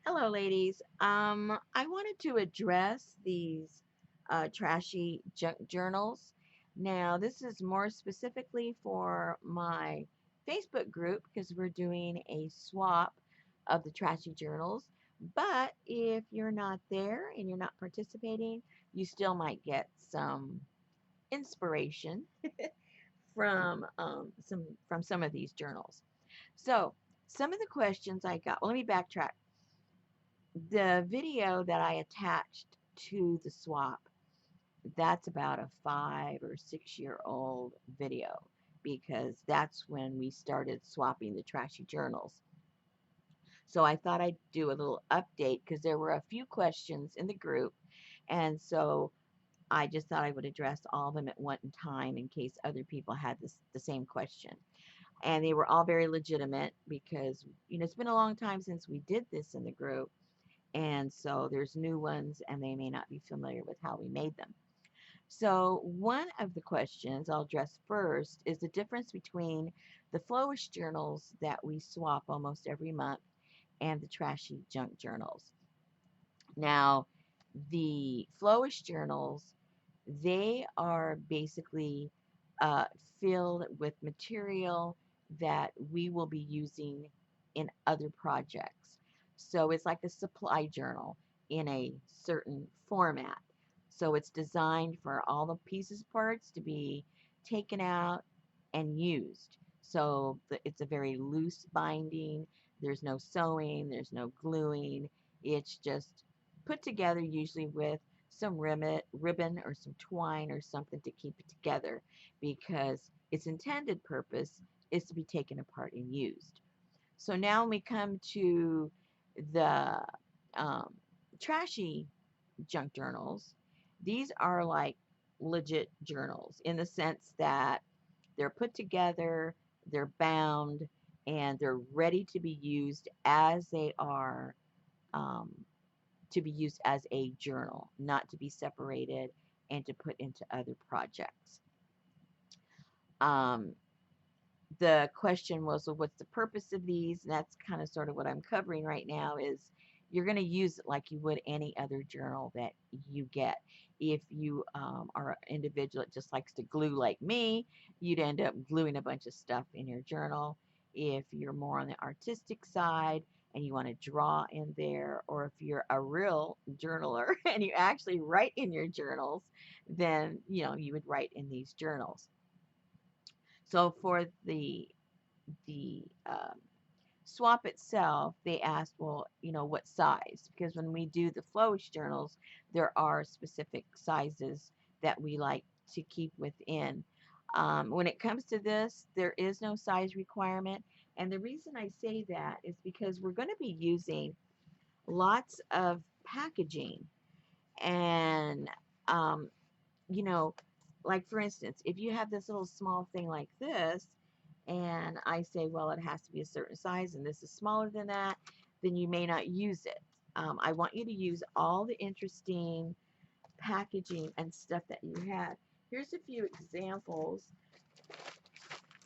Hello, ladies. I wanted to address these trashy junk journals. Now, this is more specifically for my Facebook group because we're doing a swap of the trashy journals. But if you're not there and you're not participating, you still might get some inspiration from some of these journals. So, some of the questions I got. Well, let me backtrack. The video that I attached to the swap, that's about a 5 or 6 year old video because that's when we started swapping the trashy journals. So I thought I'd do a little update because there were a few questions in the group. And so I just thought I would address all of them at one time in case other people had the same question. And they were all very legitimate because, it's been a long time since we did this in the group. And so there's new ones, and they may not be familiar with how we made them. So, one of the questions I'll address first is the difference between the Flowish journals that we swap almost every month and the trashy junk journals. Now, the Flowish journals, they are basically uh, filled with material that we will be using in other projects. So it's like a supply journal in a certain format. So it's designed for all the pieces parts to be taken out and used. So it's a very loose binding. There's no sewing, there's no gluing. It's just put together usually with some ribbon or some twine or something to keep it together because its intended purpose is to be taken apart and used. So now we come to the um, trashy junk journals. These are like legit journals in the sense that they're put together, they're bound, and they're ready to be used as they are um, to be used as a journal, not to be separated and to put into other projects. Um, the question was, well, what's the purpose of these? And that's kind of sort of what I'm covering right now is you're going to use it like you would any other journal that you get. If you are an individual that just likes to glue like me, you'd end up gluing a bunch of stuff in your journal. If you're more on the artistic side and you want to draw in there, or if you're a real journaler and you actually write in your journals, then you would write in these journals. So for the swap itself, they asked, well, what size? Because when we do the Flowish journals, there are specific sizes that we like to keep within. When it comes to this, there is no size requirement. And the reason I say that is because we're going to be using lots of packaging. And, um, you know, like for instance, if you have this little small thing like this, and I say, well, it has to be a certain size, and this is smaller than that, then you may not use it. I want you to use all the interesting packaging and stuff that you had. Here's a few examples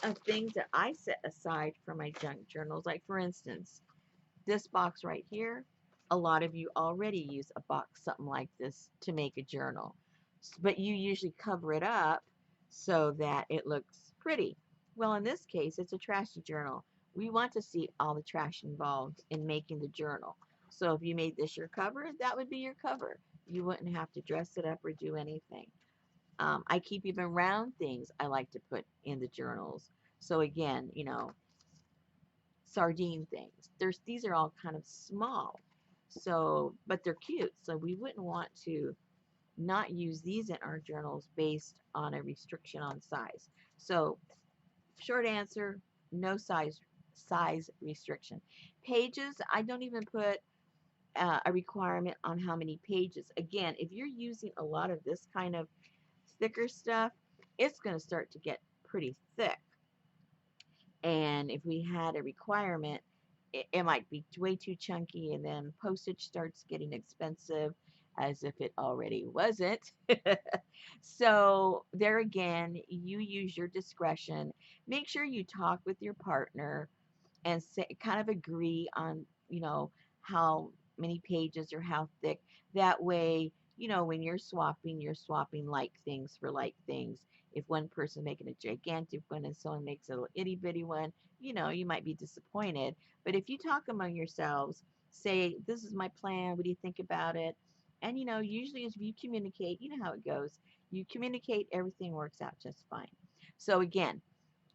of things that I set aside for my junk journals. Like, for instance, this box right here, a lot of you already use a box, something like this, to make a journal. But you usually cover it up so that it looks pretty. Well, in this case, it's a trashy journal. We want to see all the trash involved in making the journal. So if you made this your cover, that would be your cover. You wouldn't have to dress it up or do anything. I keep even round things I like to put in the journals. So again, sardine things. These are all kind of small. So, but they're cute. So we wouldn't want to not use these in our journals based on a restriction on size. So, short answer, no size restriction. Pages, I don't even put a requirement on how many pages. Again, if you're using a lot of this kind of thicker stuff, it's going to start to get pretty thick. And if we had a requirement, it might be way too chunky, and then postage starts getting expensive as if it already wasn't. So, there again, you use your discretion. Make sure you talk with your partner and say, kind of agree on, how many pages or how thick. That way, you know, when you're swapping like things for like things. If one person making a gigantic one and someone makes a little itty bitty one, you know, you might be disappointed. But if you talk among yourselves, say, this is my plan, what do you think about it? And, you know, usually as you communicate, you know how it goes. You communicate, everything works out just fine. So again,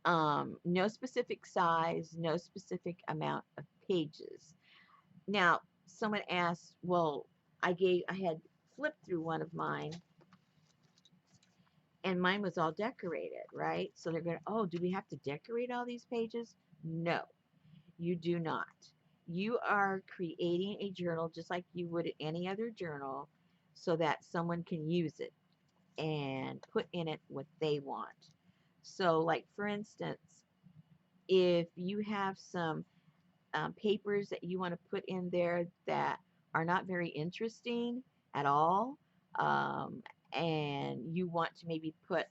no specific size, no specific amount of pages. Now, someone asked, well, I had flipped through one of mine and mine was all decorated, right? So they're going, oh, do we have to decorate all these pages? No, you do not. You are creating a journal just like you would any other journal so that someone can use it and put in it what they want. So, like for instance, if you have some papers that you want to put in there that are not very interesting at all, um, and you want to maybe put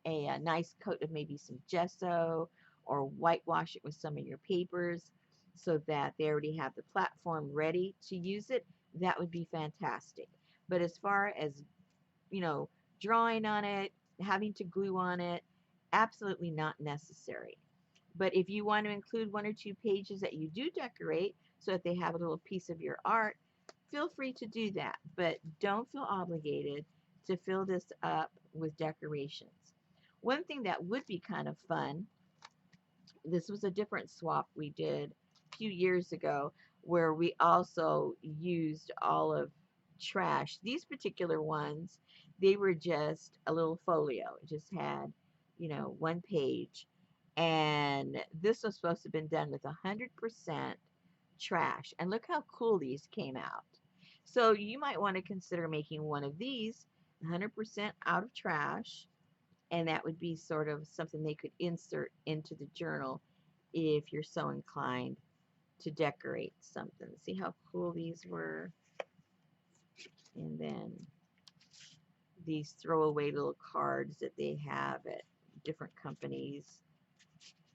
a nice coat of maybe some gesso or whitewash it with some of your papers so that they already have the platform ready to use it, that would be fantastic. But as far as, you know, drawing on it, having to glue on it, absolutely not necessary. But if you want to include one or two pages that you do decorate so that they have a little piece of your art, feel free to do that. But don't feel obligated to fill this up with decorations. One thing that would be kind of fun, this was a different swap we did a few years ago where we also used all of trash. These particular ones, they were just a little folio. It just had, you know, one page. And this was supposed to have been done with 100% trash. And look how cool these came out. So you might want to consider making one of these 100% out of trash, and that would be sort of something they could insert into the journal if you're so inclined to decorate something. See how cool these were? And then these throwaway little cards that they have at different companies,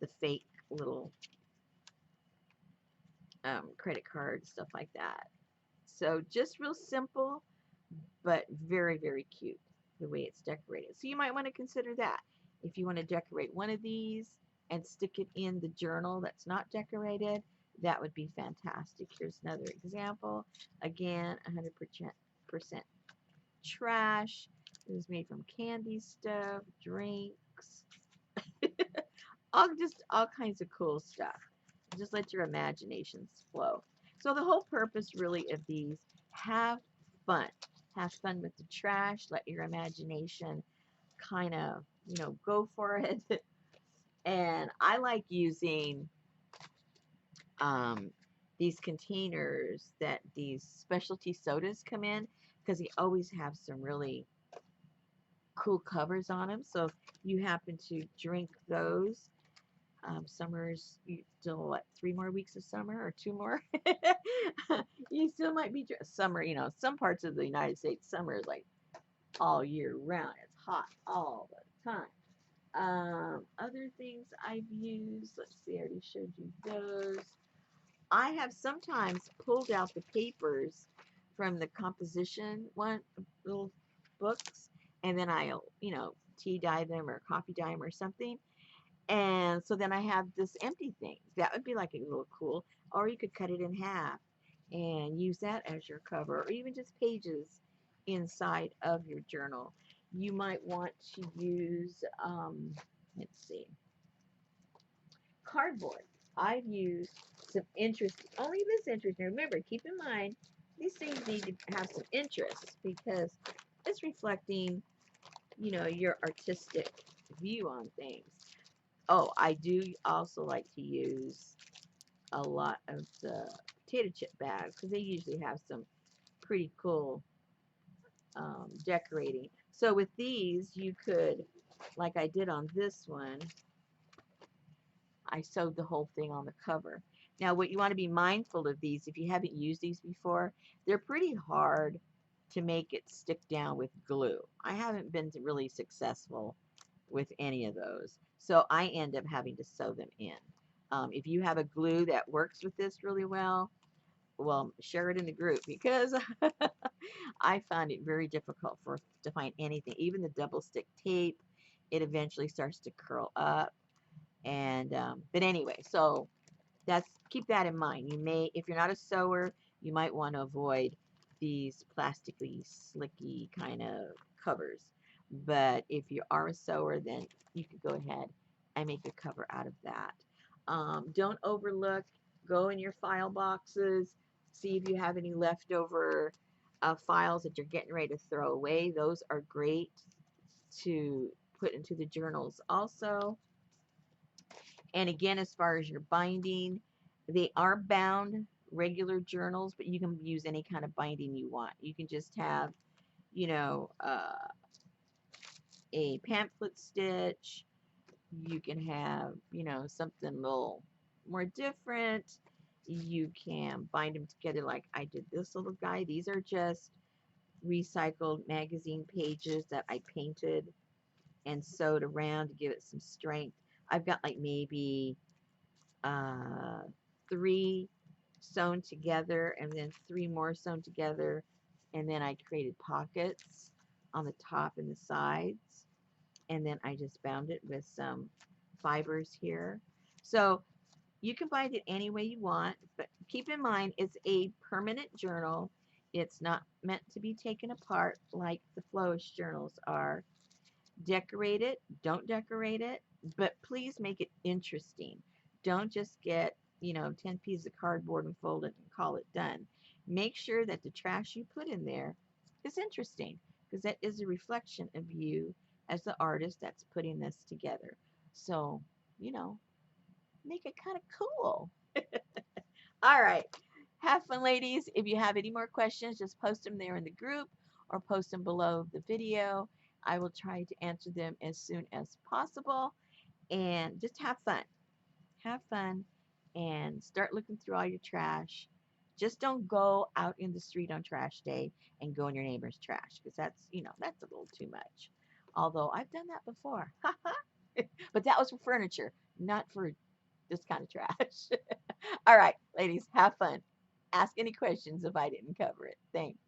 the fake little credit cards, stuff like that. So just real simple, but very, very cute the way it's decorated. So you might want to consider that. If you want to decorate one of these and stick it in the journal that's not decorated, that would be fantastic. Here's another example. Again, 100% trash. It was made from candy stuff, drinks, all kinds of cool stuff. Just let your imaginations flow. So the whole purpose really of these, have fun. Have fun with the trash. Let your imagination kind of, you know, go for it. And I like using um, these containers that these specialty sodas come in because they always have some really cool covers on them. So if you happen to drink those, summer's still what, 3 more weeks of summer or 2 more? You still might be summer. You know, some parts of the United States, summer is like all year round. It's hot all the time. Other things I've used. Let's see. I already showed you those. I have sometimes pulled out the papers from the composition one little books, and then I'll, you know, tea dye them or coffee dye them or something. And so then I have this empty thing. That would be like a little cool. Or you could cut it in half and use that as your cover, or even just pages inside of your journal. You might want to use, let's see, cardboard. I've used some interest, only this interest. Now remember, keep in mind, these things need to have some interest because it's reflecting, you know, your artistic view on things. Oh, I do also like to use a lot of the potato chip bags because they usually have some pretty cool decorating. So with these, you could, like I did on this one, I sewed the whole thing on the cover. Now, what you want to be mindful of these, if you haven't used these before, they're pretty hard to make it stick down with glue. I haven't been really successful with any of those, so I end up having to sew them in. If you have a glue that works with this really well, well, share it in the group because I find it very difficult to find anything. Even the double stick tape, it eventually starts to curl up. And but anyway, so that's keep that in mind. You may, if you're not a sewer, you might want to avoid these plastically slicky kind of covers. But if you are a sewer, then you could go ahead and make a cover out of that. Don't overlook. Go in your file boxes. See if you have any leftover files that you're getting ready to throw away. Those are great to put into the journals also. And again, as far as your binding, they are bound regular journals, but you can use any kind of binding you want. You can just have, you know, a pamphlet stitch. You can have, something a little more different. You can bind them together like I did this little guy. These are just recycled magazine pages that I painted and sewed around to give it some strength. I've got like maybe uh, 3 sewn together and then 3 more sewn together, and then I created pockets on the top and the sides, and then I just bound it with some fibers here. So you can bind it any way you want, but keep in mind it's a permanent journal. It's not meant to be taken apart like the Flowish journals are. Decorate it, don't decorate it, but please make it interesting. Don't just get, 10 pieces of cardboard and fold it and call it done. Make sure that the trash you put in there is interesting because that is a reflection of you as the artist that's putting this together. So, you know, make it kind of cool. All right. Have fun, ladies. If you have any more questions, just post them there in the group or post them below the video. I will try to answer them as soon as possible. And just have fun. Have fun and start looking through all your trash. Just don't go out in the street on trash day and go in your neighbor's trash because that's a little too much. Although I've done that before. But that was for furniture, not for this kind of trash. All right, ladies, have fun. Ask any questions if I didn't cover it. Thanks.